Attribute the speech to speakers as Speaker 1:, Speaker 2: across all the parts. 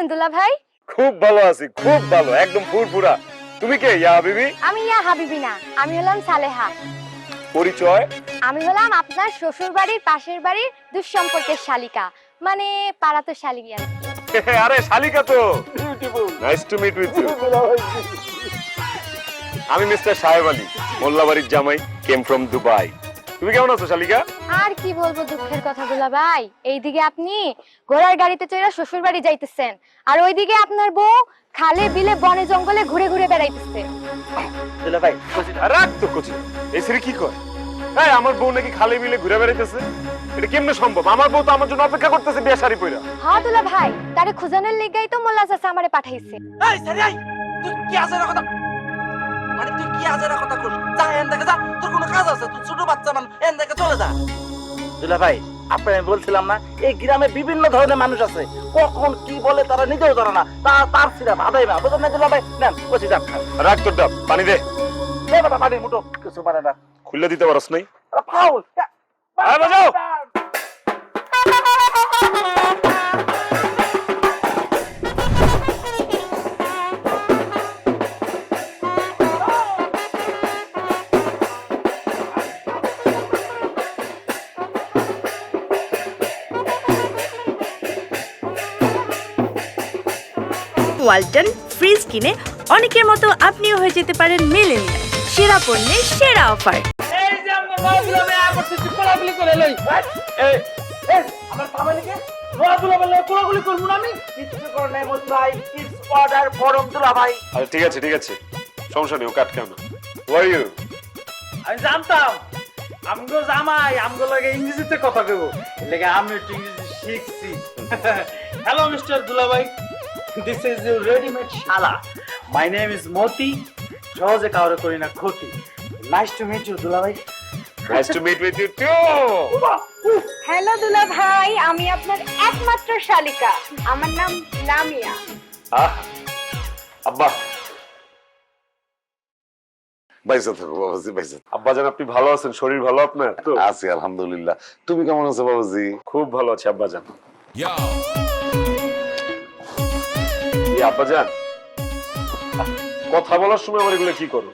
Speaker 1: আছেন দুলা ভাই?
Speaker 2: খুব ভালো আছি, খুব ভালো, একদম ফুরফুরা। তুমি কে ইয়া হাবিবি?
Speaker 1: আমি ইয়া হাবিবি না, আমি হলাম সালেহা।
Speaker 2: পরিচয়?
Speaker 1: আমি হলাম আপনার শ্বশুর বাড়ির পাশের বাড়ির দুঃসম্পর্কের শালিকা, মানে পাড়াতো শালিকা।
Speaker 2: আরে শালিকা তো। Beautiful, nice to meet with you. আমি মিস্টার সাহেব আলী, মোল্লাবাড়ির জামাই, কেম ফ্রম দুবাই। তুমি কেমন আছো শালিকা?
Speaker 1: আর কি বলবো দুঃখের কথা দুলা ভাই, এইদিকে আপনি ঘোড়ার গাড়িতে চড়ে শ্বশুর বাড়ি যাইতেছেন, আর ওইদিকে আপনার বউ খালে বিলে বনে জঙ্গলে ঘুরে ঘুরে বেড়াইতেছে।
Speaker 2: দুলা ভাই রাখ তো কচি, এই সেরে কি কয়? এই আমার বউ নাকি খালে বিলে ঘুরে বেড়াইতেছে? এটা কেমনে সম্ভব? আমার বউ তো আমার জন্য অপেক্ষা করতেছে বিয়ে শাড়ি পইরা।
Speaker 1: হ্যাঁ দুলা ভাই, তারে খুঁজানোর লেগাই তো মোল্লা চাচা আমারে পাঠাইছে।
Speaker 3: এই সারি এই, তুই কি আজেরা কথা, মানে তুই কি আজেরা কথা কইস? যা এন থেকে যা, তোর কোনো কাজ আছে? তুই ছোট বাচ্চা মান, এন থেকে চলে যা। দুলা ভাই, আপনাকে বলছিলাম না, এই গ্রামে বিভিন্ন ধরনের মানুষ আছে, কখন কি বলে তারা নিজেও জানে না। তার সিরা ভাদাই না, বুঝলেন না দুলা ভাই? নেন কচি ডাব খান।
Speaker 2: রাখ তোর ডাব, পানি দে।
Speaker 3: দে বাবা পানি মুঠো, কিছু পারে না।
Speaker 2: খুলে দিতে পারস নাই?
Speaker 3: আরে ফাউল।
Speaker 2: আয় বাজাও।
Speaker 4: ওয়ালটন ফ্রিজ কিনে অনেকের মতো আপনিও হয়ে যেতে পারেন মিলেনিয়াল। সেরা পণ্যের সেরা অফার।
Speaker 3: এই যে আমরা নয়গুলোবে করতেছি, কোলাগুলি করে লই। এই এই আমার ফ্যামিলিকে নয়গুলোবে লই, কোলাগুলি করব না আমি। কিছু করে নাই মত ভাই, ইটস অর্ডার ফরম দুলা ভাই।
Speaker 2: আরে ঠিক আছে, ঠিক আছে, সমস্যা নেই, ও কাট কেন? ওয়ার ইউ?
Speaker 3: আমি জানতাম আমগো জামাই আমগো লাগে ইংরেজিতে কথা কইব, লাগে আমি একটু ইংরেজি শিখছি। হ্যালো মিস্টার দুলাভাই, দিস ইজ ইউর রেডিমেড শালা। মাই নেম ইজ মতি, সহজে কাউরে করি না ক্ষতি। নাইস টু মিট ইউ দুলাভাই।
Speaker 2: Nice to meet with you too.
Speaker 1: Hello দুলা ভাই, আমি আপনার একমাত্র শালিকা, আমার নাম লামিয়া।
Speaker 2: আব্বা বাইসা থাকো বাবাজি, বাইসা। আব্বাজান আপনি ভালো আছেন? শরীর ভালো আপনার? তো
Speaker 5: আছি আলহামদুলিল্লাহ। তুমি কেমন আছো বাবাজি?
Speaker 2: খুব ভালো আছি আব্বাজান। আব্বাজান কথা বলার সময় আমার এগুলো কি করো?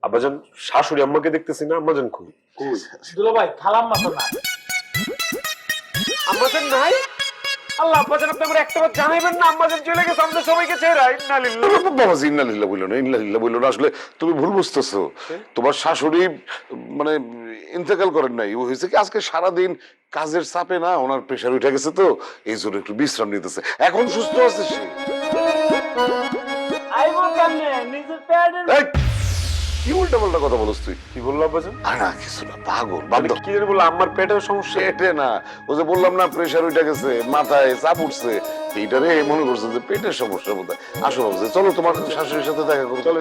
Speaker 2: আব্বাজান শাশুড়ি আম্মাকে দেখতেছি না, আম্মাজান কই?
Speaker 3: দুলাভাই খালাম মাথা না।
Speaker 2: আম্মাজান নাই? আল্লাহ, আব্বাজান আপনি আমার একটাবার জানাইবেন না? আম্মাজান চলে গেছে, আমাদের সবাইকে ছেড়ে। ইন্না লিল্লাহ।
Speaker 5: বাবাজি ইন্না লিল্লাহ বললো না, ইন্না লিল্লাহ বললো না। আসলে তুমি ভুল বুঝতেছো। তোমার শাশুড়ি মানে ইন্তেকাল করেন নাই, ও হয়েছে কি আজকে সারাদিন কাজের চাপে না ওনার প্রেশার উঠে গেছে, তো এই জন্য একটু বিশ্রাম নিতেছে। এখন সুস্থ আছে সে।
Speaker 3: আইবো কেমনে নিজের প্যাডের
Speaker 5: এই, কি উল্টা পাল্টা কথা বলছ তুই?
Speaker 2: কি বললো আব্বাজান?
Speaker 5: আর না কিছু না, পাগল বাধ্য।
Speaker 2: কি জানি বললো, আমার পেটের সমস্যা।
Speaker 5: পেটে না, ও যে বললাম না প্রেশার উঠে গেছে, মাথায় চাপ উঠছে, এইটারে মনে করছে যে পেটের সমস্যা বোধ হয়। আসো বাবু, চলো তোমার শাশুড়ির সাথে দেখা করো, চলো।